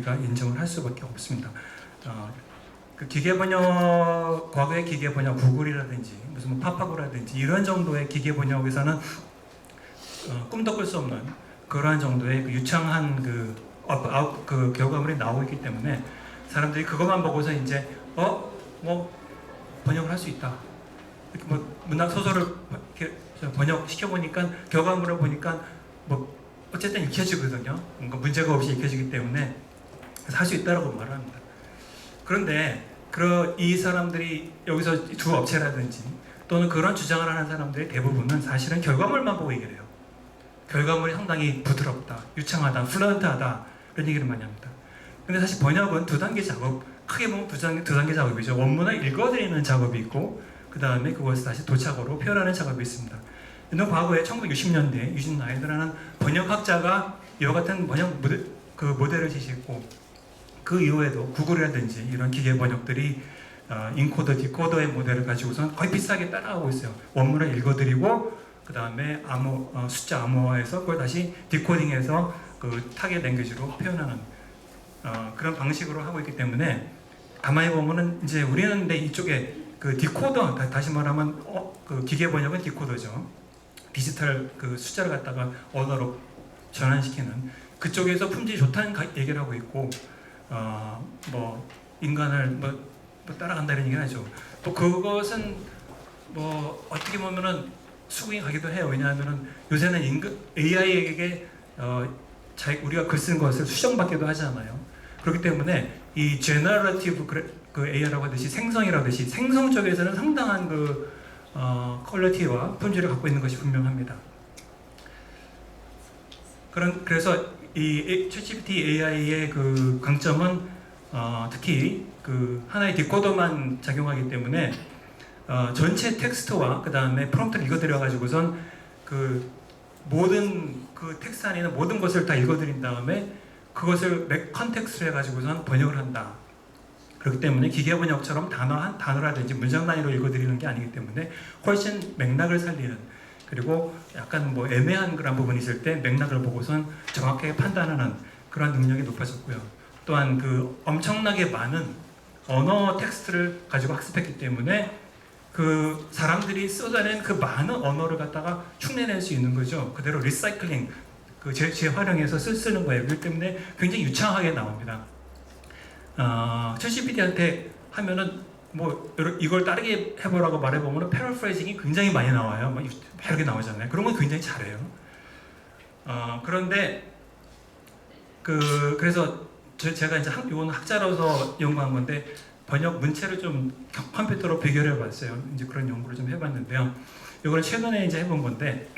우리가 인정을 할 수밖에 없습니다. 그 기계 번역, 과거의 기계 번역, 구글이라든지 무슨 뭐 파파고라든지 이런 정도의 기계 번역에서는 꿈도 꿀 수 없는 그러한 정도의 그 유창한 그 결과물이 나오고 있기 때문에 사람들이 그것만 보고서 이제 뭐 번역을 할 수 있다. 이렇게 뭐 문학 소설을 이렇게 번역시켜 보니까 결과물을 보니까 뭐 어쨌든 읽혀지거든요. 뭔가 문제가 없이 읽혀지기 때문에 할 수 있다라고 말을 합니다. 그런데 이 사람들이 여기서 주 업체라든지 또는 그런 주장을 하는 사람들의 대부분은 사실은 결과물만 보고 얘기를 해요. 결과물이 상당히 부드럽다, 유창하다, 플루언트하다 이런 얘기를 많이 합니다. 근데 사실 번역은 두 단계 작업, 크게 보면 두 단계 작업이죠. 원문을 읽어드리는 작업이 있고 그 다음에 그것을 다시 도착어로 표현하는 작업이 있습니다. 이는 과거에 1960년대에 유진 나이드라는 번역학자가 이와 같은 번역 모델을 제시했고 그 이후에도 구글이라든지 이런 기계 번역들이 인코더, 디코더의 모델을 가지고선 거의 비슷하게 따라가고 있어요. 원문을 읽어드리고 그 다음에 숫자 암호화해서 그걸 다시 디코딩해서 그 타겟 랭귀지로 표현하는 그런 방식으로 하고 있기 때문에 가만히 보면은 이제 우리는 근데 이쪽에 그 디코더, 다시 말하면 그 기계 번역은 디코더죠. 디지털 그 숫자를 갖다가 언어로 전환시키는 그쪽에서 품질이 좋다는 얘기를 하고 있고 뭐 인간을 뭐 따라간다는 얘기를 하죠. 또 그것은 뭐 어떻게 보면은 수긍이 가기도 해요. 왜냐하면은 요새는 AI에게 우리가 글 쓴 것을 수정받기도 하잖아요. 그렇기 때문에 이 제너러티브 그 AI라고 하듯이 생성이라고 하듯이 생성 쪽에서는 상당한 그 퀄리티와 품질을 갖고 있는 것이 분명합니다. 그래서 이 챗GPT AI의 그 강점은 특히 그 하나의 디코더만 작용하기 때문에 전체 텍스트와 그 다음에 프롬프트를 읽어드려 가지고선 그 모든 그 텍스트 안에 있는 모든 것을 다 읽어드린 다음에 그것을 컨텍스트로 해가지고선 번역을 한다. 그렇기 때문에 기계 번역처럼 단어라든지 문장 단위로 읽어드리는 게 아니기 때문에 훨씬 맥락을 살리는, 그리고 약간 뭐 애매한 그런 부분이 있을 때 맥락을 보고선 정확하게 판단하는 그런 능력이 높아졌고요. 또한 그 엄청나게 많은 언어 텍스트를 가지고 학습했기 때문에 그 사람들이 쏟아낸 그 많은 언어를 갖다가 흉내낼 수 있는 거죠. 그대로 리사이클링, 그 재활용해서 쓰는 거예요. 그렇기 때문에 굉장히 유창하게 나옵니다. 챗GPT한테 하면은 뭐 이걸 따르게 해보라고 말해보면 패러프레이징이 굉장히 많이 나와요. 막 이렇게 나오잖아요. 그런 건 굉장히 잘해요. 그런데 그래서 제가 이제 이건 학자로서 연구한 건데 번역 문체를 좀 컴퓨터로 비교를 해봤어요. 이제 그런 연구를 좀 해봤는데요. 이거는 최근에 이제 해본 건데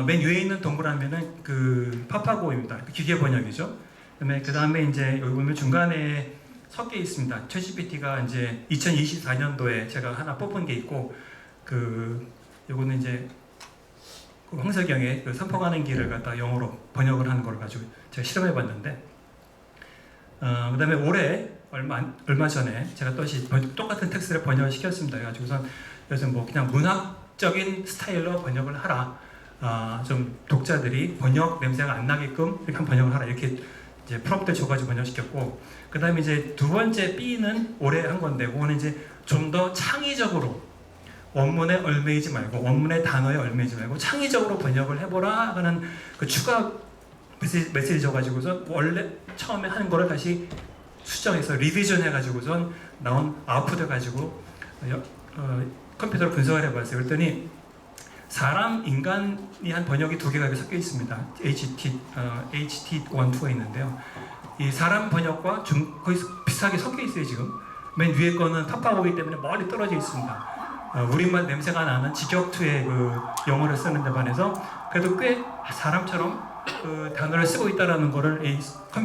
맨 위에 있는 동그라미는 그 파파고입니다. 그 기계 번역이죠. 그 다음에 이제 여기 보면 중간에 섞여 있습니다. 챗GPT가 이제 2024년도에 제가 하나 뽑은 게 있고, 요거는 이제 그 홍석영의 그 선포가는 길을 갖다 영어로 번역을 하는 걸 가지고 제가 실험해 봤는데, 그 다음에 올해 얼마 전에 제가 똑같은 텍스트를 번역을 시켰습니다. 그래가지고선 그래서 뭐 그냥 문학적인 스타일로 번역을 하라. 좀 독자들이 번역 냄새가 안 나게끔 이렇게 한 번역을 하라. 이렇게 이제 프롬프트를 줘가지고 번역시켰고, 그 다음에 이제 두 번째 B는 올해 한 건데, 그거는 이제 좀 더 창의적으로 원문에 얽매이지 말고, 원문의 단어에 얽매이지 말고 창의적으로 번역을 해보라 하는 그 추가 메시지 줘가지고서 원래 처음에 하는 거를 다시 수정해서 리비전 해가지고선 나온 아웃풋을 가지고 컴퓨터로 분석을 해봤어요. 그랬더니 인간이 한 번역이 두 개가 섞여 있습니다. HT1, 2가 있는데요. 이 사람 번역과 거의 비슷하게 섞여 있어요, 지금. 맨 위에 거는 탑하고이기 때문에 멀리 떨어져 있습니다. 우리말 냄새가 나는 직역투의 그 영어를 쓰는 데 반해서 그래도 꽤 사람처럼 그 단어를 쓰고 있다는 거를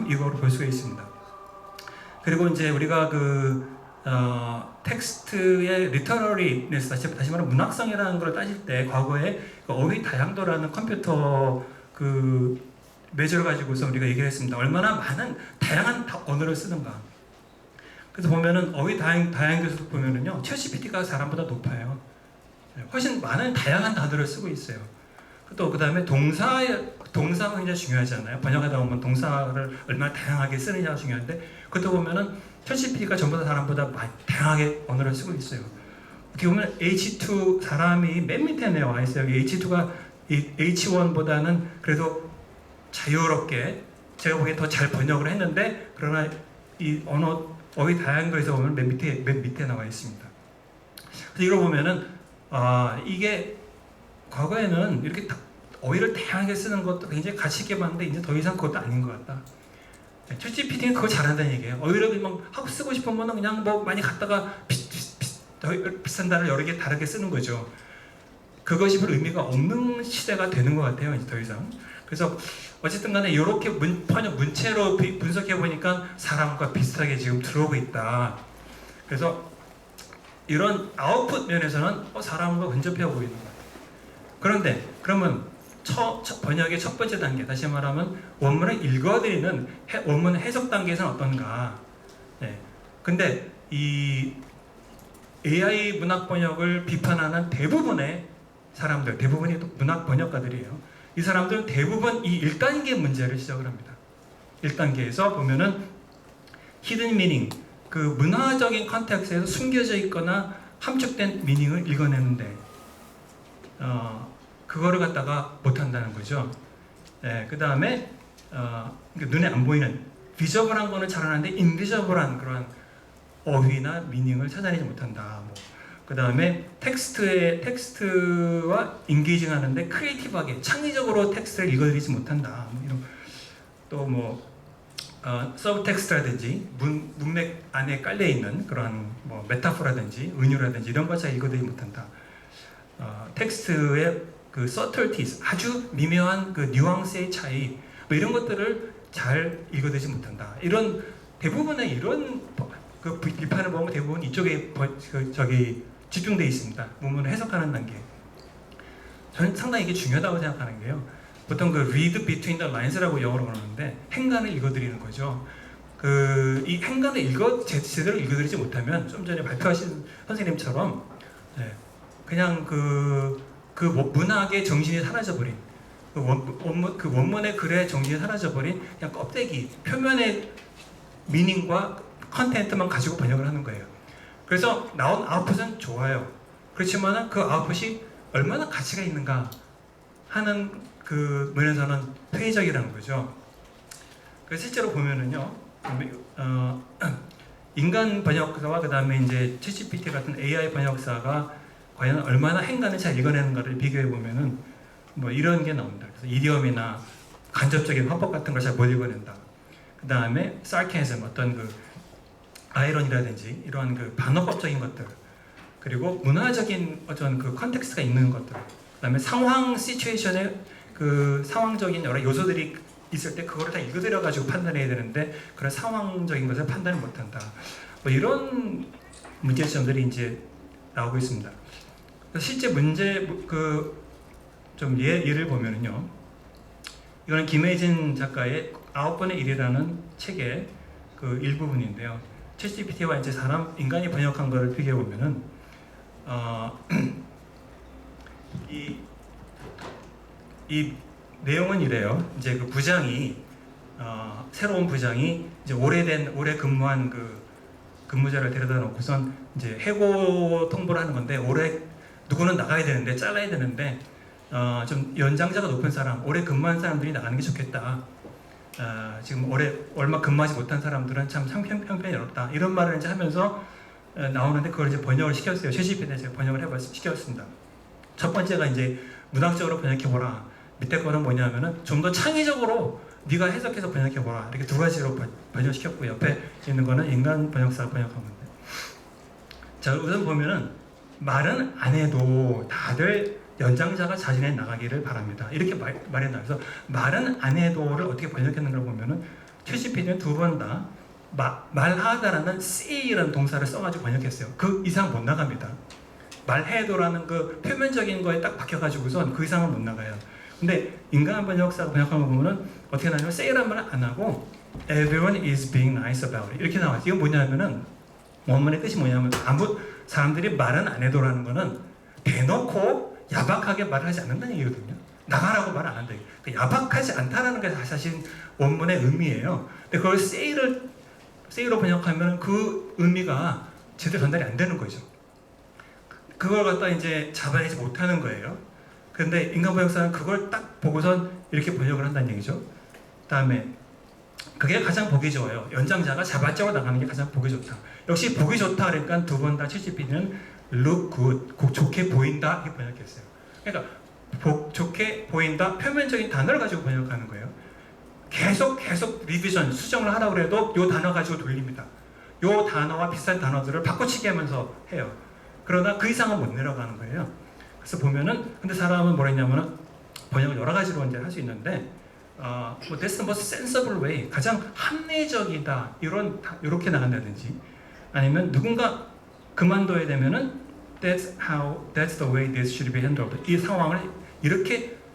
이거로 볼 수가 있습니다. 그리고 이제 우리가 텍스트의 리터러리네스, 다시 말하면 문학성이라는 걸 따질 때 과거에 그 어휘 다양도라는 컴퓨터 그 메저를 가지고서 우리가 얘기를 했습니다. 얼마나 많은 다양한 언어를 쓰는가. 그래서 보면은 어휘 다양도에서 보면은요, 챗GPT가 사람보다 높아요. 훨씬 많은 다양한 단어를 쓰고 있어요. 또 그다음에 동사가 굉장히 중요하잖아요. 번역하다 보면 동사를 얼마나 다양하게 쓰느냐가 중요한데 그것도 보면은 챗GPT가 전부 다 사람보다 많이 다양하게 언어를 쓰고 있어요. 어떻게 보면 H2 사람이 맨 밑에 내와 있어요. H2가 H1보다는 그래도 자유롭게 제가 보기에 더 잘 번역을 했는데 그러나 이 어휘 다양한 거에서 보면 맨 밑에 나와 있습니다. 그래서 이걸 보면은 이게 과거에는 이렇게 어휘를 다양하게 쓰는 것도 굉장히 가치 있게 봤는데 이제 더 이상 그것도 아닌 것 같다. 챗GPT는 그거 잘한다는 얘기예요. 어휘를 막 하고 쓰고 싶으면 그냥 뭐 많이 갖다가 비슷한 단어를 여러 개 다르게 쓰는 거죠. 그것이 별 의미가 없는 시대가 되는 것 같아요. 이제 더 이상. 그래서 어쨌든 간에 이렇게 문체로 분석해 보니까 사람과 비슷하게 지금 들어오고 있다. 그래서 이런 아웃풋 면에서는 사람과 근접해 보이는 것 같아요. 그런데 그러면 번역의 첫 번째 단계, 다시 말하면 원문을 읽어드리는 원문 해석 단계에서는 어떤가? 네. 근데 이 AI 문학 번역을 비판하는 대부분의 사람들, 대부분이 문학 번역가들이에요. 이 사람들은 대부분 이 1단계 문제를 시작을 합니다. 1단계에서 보면은 히든 미닝, 그 문화적인 컨텍스트에서 숨겨져 있거나 함축된 미닝을 읽어내는데 그거를 갖다가 못한다는 거죠. 네, 그 다음에 눈에 안 보이는 비저블한 거는 잘하는데 인비저블한 그런 어휘나 미닝을 찾아내지 못한다. 그 다음에 텍스트와 인게이징 하는데 크리에이티브하게 창의적으로 텍스트를 읽어드리지 못한다. 이런 서브 텍스트라든지 문맥 안에 깔려 있는 그런 메타포라든지 은유라든지 이런 걸 잘 읽어드리지 못한다. 텍스트의 그 서틀티스 아주 미묘한 그 뉘앙스의 차이 이런 것들을 잘 읽어드리지 못한다. 이런 대부분의 이런 그 비판을 보면 대부분 이쪽에 집중되어 있습니다. 문문을 해석하는 단계. 저는 상당히 이게 중요하다고 생각하는 게요. 보통 그 read between the lines라고 영어로 그러는데 행간을 읽어드리는 거죠. 이 행간을 제대로 읽어드리지 못하면 좀 전에 발표하신 선생님처럼 그냥 그 문학의 정신이 사라져버린 그 원문의 글의 정신이 사라져버린 그냥 껍데기 표면의 미닝과 컨텐츠만 가지고 번역을 하는 거예요. 그래서 나온 아웃풋은 좋아요. 그렇지만 그 아웃풋이 얼마나 가치가 있는가 하는 그 면에서는 회의적이라는 거죠. 그래서 실제로 보면은요, 인간 번역사와 그 다음에 이제 챗GPT 같은 AI 번역사가 과연 얼마나 행간을 잘 읽어내는가를 비교해 보면은 이런 게 나옵니다. 그래서 이디엄이나 간접적인 화법 같은 걸 잘 못 읽어낸다. 그 다음에 sarcasm, 어떤 그 아이러니라든지 이러한 그 반어법적인 것들, 그리고 문화적인 어떤 그 컨텍스트가 있는 것들, 그다음에 상황 시츄에이션에 그 상황적인 여러 요소들이 있을 때 그거를 다 읽어드려 가지고 판단해야 되는데 그런 상황적인 것을 판단을 못한다. 이런 문제점들이 이제 나오고 있습니다. 실제 문제 좀 예를 보면은요, 이거는 김혜진 작가의 9번의 일이라는 책의 그 일부분인데요. 챗GPT와 이제 인간이 번역한 거를 비교해 보면은 이 내용은 이래요. 이제 그 부장이 새로운 부장이 이제 오래 근무한 그 근무자를 데려다 놓고선 이제 해고 통보를 하는 건데 올해 누구는 나가야 되는데 잘라야 되는데 좀 연장자가 높은 사람, 오래 근무한 사람들이 나가는 게 좋겠다. 지금 얼마 근무하지 못한 사람들은 참 형편이 어렵다. 이런 말을 이제 하면서 나오는데 그걸 이제 번역을 시켰어요. 챗GPT에 제가 번역을 시켰습니다. 첫 번째가 이제 문학적으로 번역해보라. 밑에 거는 뭐냐면은 좀 더 창의적으로 네가 해석해서 번역해보라. 이렇게 두 가지로 번역시켰고 옆에 있는 거는 인간 번역사가 번역한 건데. 자, 우선 보면은 말은 안 해도 다들 연장자가 자진해 나가기를 바랍니다. 이렇게 말해놔요. 그래서 말은 안 해도를 어떻게 번역했는가 보면은 챗GPT는 두 번 다 말하다라는 say라는 동사를 써가지고 번역했어요. 그 이상 못 나갑니다. 말해도라는 그 표면적인 거에 딱 박혀가지고선 그 이상은 못 나가요. 근데 인간 번역사가 번역한 거 보면은 어떻게 나냐면 say라는 말을 안 하고 everyone is being nice about it 이렇게 나와요. 이건 뭐냐면은 원문의 뜻이 뭐냐면 사람들이 말은 안 해도라는 거는 대놓고 야박하게 말을 하지 않는다는 얘기거든요. 나가라고 말 안 한다. 그러니까 야박하지 않다라는 게 사실 원문의 의미예요. 근데 그걸 say로 번역하면 그 의미가 제대로 전달이 안 되는 거죠. 그걸 갖다 이제 잡아내지 못하는 거예요. 그런데 인간 번역사는 그걸 딱 보고선 이렇게 번역을 한다는 얘기죠. 그다음에 그게 가장 보기 좋아요. 연장자가 자발적으로 나가는 게 가장 보기 좋다. 역시 보기 좋다 그러니까 두 번 다 챗GPT는 look good, 좋게 보인다 이렇게 번역했어요. 그러니까 좋게 보인다, 표면적인 단어를 가지고 번역하는 거예요. 계속 리비전, 수정을 하라고 해도 이 단어 가지고 돌립니다. 이 단어와 비슷한 단어들을 바꿔치기 하면서 해요. 그러나 그 이상은 못 내려가는 거예요. 그래서 보면은, 근데 사람은 뭐라 했냐면은, 번역을 여러 가지로 이제 할 수 있는데, 뭐, that's the most sensible way, 가장 합리적이다, 이렇게 나간다든지, 아니면 누군가 그만둬야 되면은, that's the way this should be handled. 이 상황을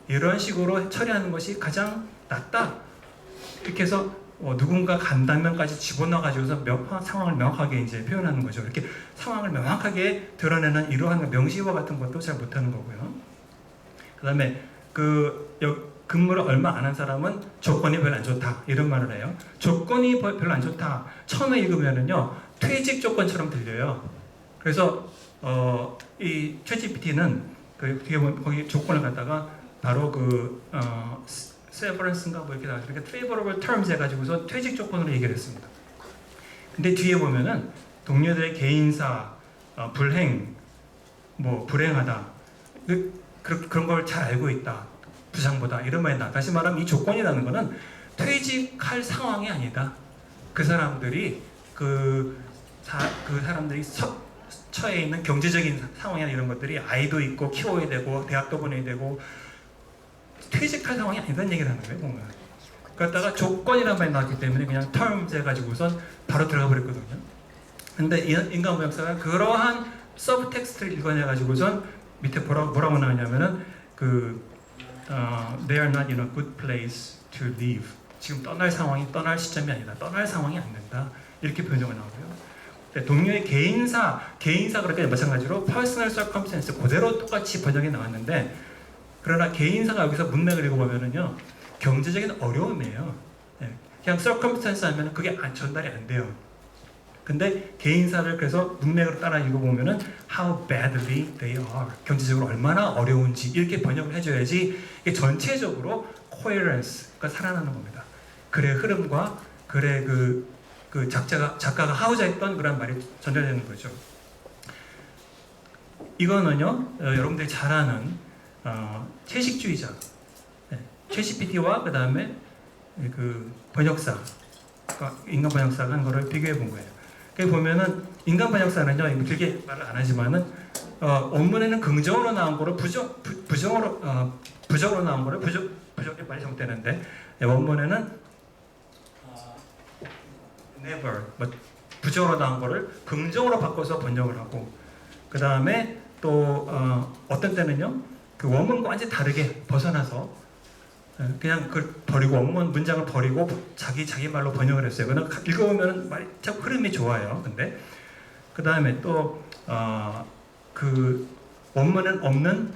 이런 식으로 처리하는 것이 가장 낫다. 이렇게 해서 누군가 간단면까지 집어넣어가지고서 상황을 명확하게 이제 표현하는 거죠. 이렇게 상황을 명확하게 드러내는 이러한 명시화 같은 것도 잘 못하는 거고요. 그 다음에 근무를 얼마 안 한 사람은 조건이 별로 안 좋다 이런 말을 해요. 조건이 별로 안 좋다. 처음에 읽으면은요 퇴직 조건처럼 들려요. 그래서 이 챗GPT는 거기 조건을 갖다가 바로 severance인가 뭐 이렇게 나와요. 그러니까 favorable terms 해가지고서 퇴직 조건으로 얘기를 했습니다. 근데 뒤에 보면은 동료들의 개인사, 불행, 뭐 불행하다 그런 걸 잘 알고 있다. 부상보다 이런 말이 나. 다시 말하면 이 조건이라는 거는 퇴직할 상황이 아니다. 그 사람들이 사람들이 처해 있는 경제적인 상황이나 이런 것들이 아이도 있고 키워야 되고 대학도 보내야 되고 퇴직할 상황이 아니다는 얘기를 하는 거예요. 뭔가 그러다가 조건이라는 말이 나왔기 때문에 그냥 terms 해가지고선 바로 들어가 버렸거든요. 근데 인간 번역사가 그러한 서브텍스트를 읽어내가지고선 밑에 뭐라고 나오냐면은 they are not in a good place to leave. 지금 떠날 시점이 아니다. 떠날 상황이 안 된다. 이렇게 번역이 나오고요. 동료의 개인사 그렇게 마찬가지로 personal circumstance 그대로 똑같이 번역이 나왔는데 그러나 개인사가 여기서 문맥을 읽어보면은요 경제적인 어려움이에요. 그냥 circumstance 하면 그게 전달이 안 돼요. 근데 개인사를 그래서 문맥으로 따라 읽어보면은 how badly they are 경제적으로 얼마나 어려운지 이렇게 번역을 해줘야지 이게 전체적으로 coherence가 살아나는 겁니다. 글의 흐름과 글의 작가가 하고자 했던 그런 말이 전달되는 거죠. 이거는요 여러분들이 잘 아는 채식주의자 챗GPT와 그 다음에 번역사 인간 번역사가 한 거를 비교해 본 거예요. 거기 보면은 인간 번역사는요 이거 길게 말을 안 하지만은 원문에는 긍정으로 나온 거를 부정으로 나온 거를 부정에 빨리 정되는데 원문에는 never 부정으로 나온 거를 긍정으로 바꿔서 번역을 하고 그 다음에 또 어떤 때는요 그 원문과 완전히 다르게 벗어나서 그냥 버리고 원문 문장을 버리고 자기 말로 번역을 했어요. 그러나 읽어보면 말이 참 흐름이 좋아요. 근데 그 다음에 또 원문은 없는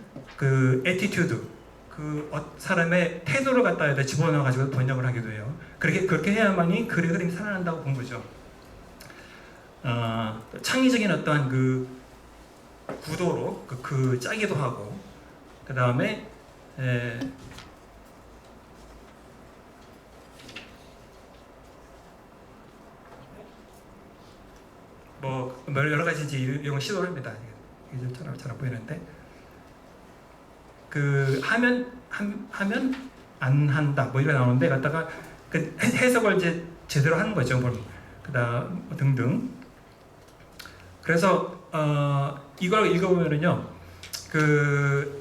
attitude 사람의 태도를 갖다 집어넣어 가지고 번역을 하기도 해요. 그렇게 해야만이 글의 흐름이 살아난다고 본 거죠. 창의적인 어떠한 구도로 짜기도 하고 그 다음에 뭐 여러 가지 이제 이런 시도를 합니다. 이게 잘 안 보이는데 하면 안 한다 뭐 이런 나오는데 갖다가 해석을 이제 제대로 하는 거죠. 그다음 등등. 그래서 이걸 읽어보면은요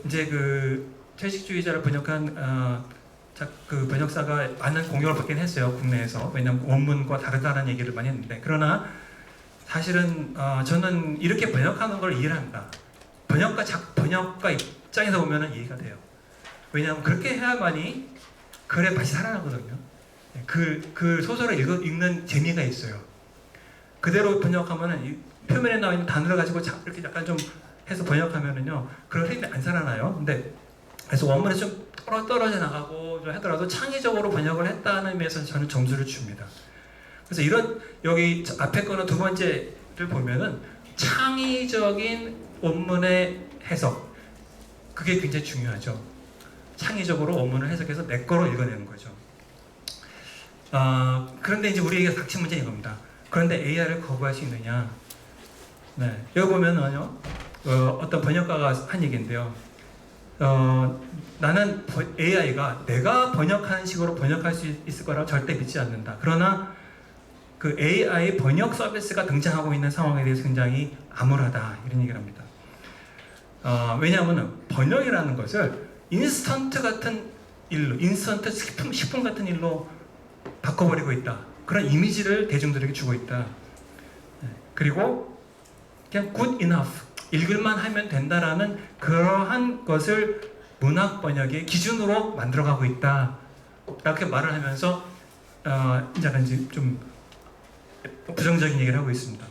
이제 채식주의자를 번역한 번역사가 많은 공격을 받긴 했어요. 국내에서. 왜냐하면 원문과 다르다는 얘기를 많이 했는데 그러나 사실은 저는 이렇게 번역하는 걸 이해를 합니다. 번역가 입장에서 보면 이해가 돼요. 왜냐하면 그렇게 해야만이 글의 맛이 살아나거든요. 그 소설을 읽는 재미가 있어요. 그대로 번역하면은 표면에 나와 있는 단어를 가지고 이렇게 약간 좀 해서 번역하면은요 그런 흐름이 안 살아나요. 근데 그래서 원문에 좀 떨어져 나가고 좀 하더라도 창의적으로 번역을 했다는 의미에서 저는 점수를 줍니다. 그래서 이런 여기 앞에 거는 두 번째를 보면은 창의적인 원문의 해석, 그게 굉장히 중요하죠. 창의적으로 원문을 해석해서 내 거로 읽어내는 거죠. 그런데 이제 우리에게 닥친 문제는 이겁니다. 그런데 AI를 거부할 수 있느냐? 네, 여기 보면은요, 어떤 번역가가 한 얘기인데요. 나는 AI가 내가 번역하는 식으로 번역할 수 있을 거라고 절대 믿지 않는다. 그러나 그 AI 번역 서비스가 등장하고 있는 상황에 대해서 굉장히 암울하다, 이런 얘기를 합니다. 왜냐하면 번역이라는 것을 인스턴트 같은 일로, 인스턴트 식품 같은 일로 바꿔버리고 있다. 그런 이미지를 대중들에게 주고 있다. 그리고 그냥 good enough, 읽을만 하면 된다라는 그러한 것을 문학 번역의 기준으로 만들어가고 있다. 이렇게 말을 하면서 이제 좀 부정적인 얘기를 하고 있습니다.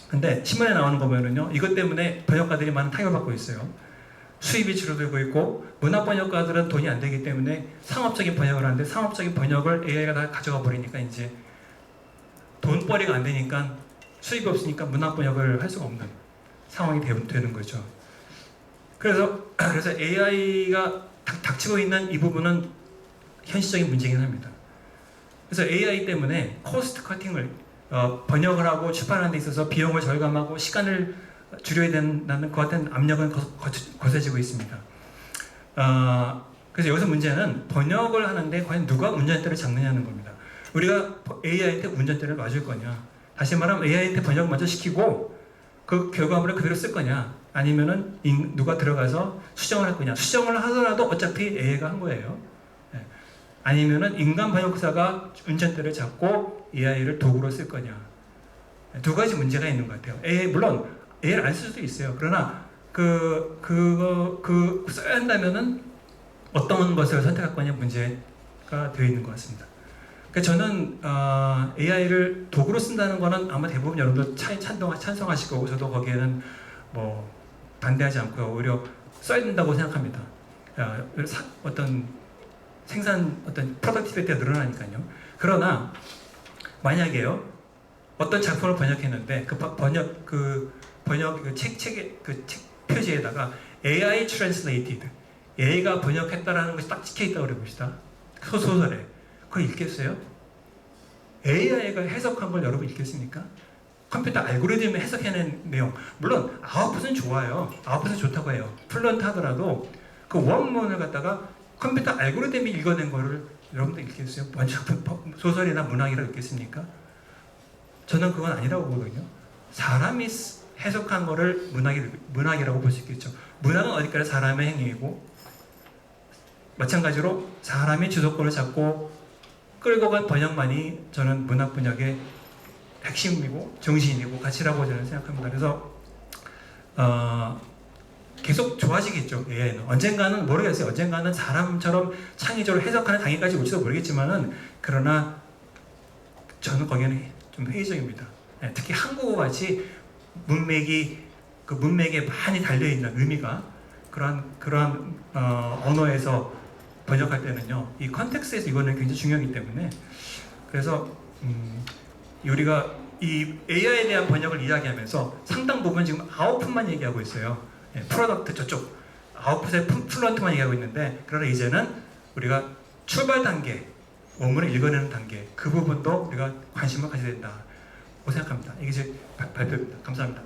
근데 신문에 나오는 거 보면은요, 이것 때문에 번역가들이 많은 타격을 받고 있어요. 수입이 줄어들고 있고, 문학 번역가들은 돈이 안 되기 때문에 상업적인 번역을 하는데, 상업적인 번역을 AI가 다 가져가 버리니까 이제 돈벌이가 안 되니까, 수입이 없으니까 문학 번역을 할 수가 없는 상황이 되는 거죠. 그래서 AI가 닥치고 있는 이 부분은 현실적인 문제이긴 합니다. 그래서 AI 때문에 코스트 커팅을 번역을 하고 출판하는 데 있어서 비용을 절감하고 시간을 줄여야 된다는 것 같은 압력은 거세지고 있습니다. 그래서 여기서 문제는 번역을 하는데 과연 누가 운전대를 잡느냐는 겁니다. 우리가 AI한테 운전대를 놔줄 거냐, 다시 말하면 AI한테 번역을 먼저 시키고 그 결과물을 그대로 쓸 거냐, 아니면은 누가 들어가서 수정을 할 거냐. 수정을 하더라도 어차피 AI가 한 거예요. 아니면은 인간 번역사가 운전대를 잡고 AI를 도구로 쓸 거냐. 두 가지 문제가 있는 것 같아요. 물론 AI를 안 쓸 수도 있어요. 그러나 써야 한다면은 어떤 것을 선택할 거냐 문제가 되어 있는 것 같습니다. 그러니까 저는 AI를 도구로 쓴다는 거는 아마 대부분 여러분들 찬성하실 거고, 저도 거기에는 뭐 반대하지 않고요. 오히려 써야 된다고 생각합니다. 어떤 프로덕티비티가 늘어나니까요. 그러나 만약에요, 어떤 작품을 번역했는데 책 표지에다가 AI translated, AI가 번역했다라는 것이 딱 찍혀 있다고 그래 봅시다. 소설에 그걸 읽겠어요? AI가 해석한 걸 여러분 읽겠습니까? 컴퓨터 알고리즘이 해석해낸 내용, 물론 아웃풋은 좋아요. 아웃풋은 좋다고 해요. 플루언트 하더라도 그 원문을 갖다가 컴퓨터 알고리즘이 읽어낸 거를 여러분들 읽겠어요? 소설이나 문학이라고 읽겠습니까? 저는 그건 아니라고 보거든요. 사람이 해석한 거를 문학이라고 볼 수 있겠죠. 문학은 어디까지 사람의 행위이고, 마찬가지로 사람이 주도권을 잡고 끌고 간 번역만이 저는 문학 번역의 핵심이고 정신이고 가치라고 저는 생각합니다. 그래서 계속 좋아지겠죠. AI는 언젠가는 모르겠어요. 언젠가는 사람처럼 창의적으로 해석하는 단계까지 올지도 모르겠지만은, 그러나 저는 거기에는 좀 회의적입니다. 특히 한국어 같이 문맥에 많이 달려 있는 의미가 그러한 언어에서 번역할 때는요, 이 컨텍스트에서 이거는 굉장히 중요하기 때문에, 그래서 우리가 이 AI에 대한 번역을 이야기하면서 상당 부분 지금 아웃풋만 얘기하고 있어요. 프로덕트 저쪽 아웃풋의 플런트만 얘기하고 있는데, 그러나 이제는 우리가 출발 단계, 원문을 읽어내는 단계, 그 부분도 우리가 관심을 가져야 된다고 생각합니다. 이게 제 발표입니다. 감사합니다.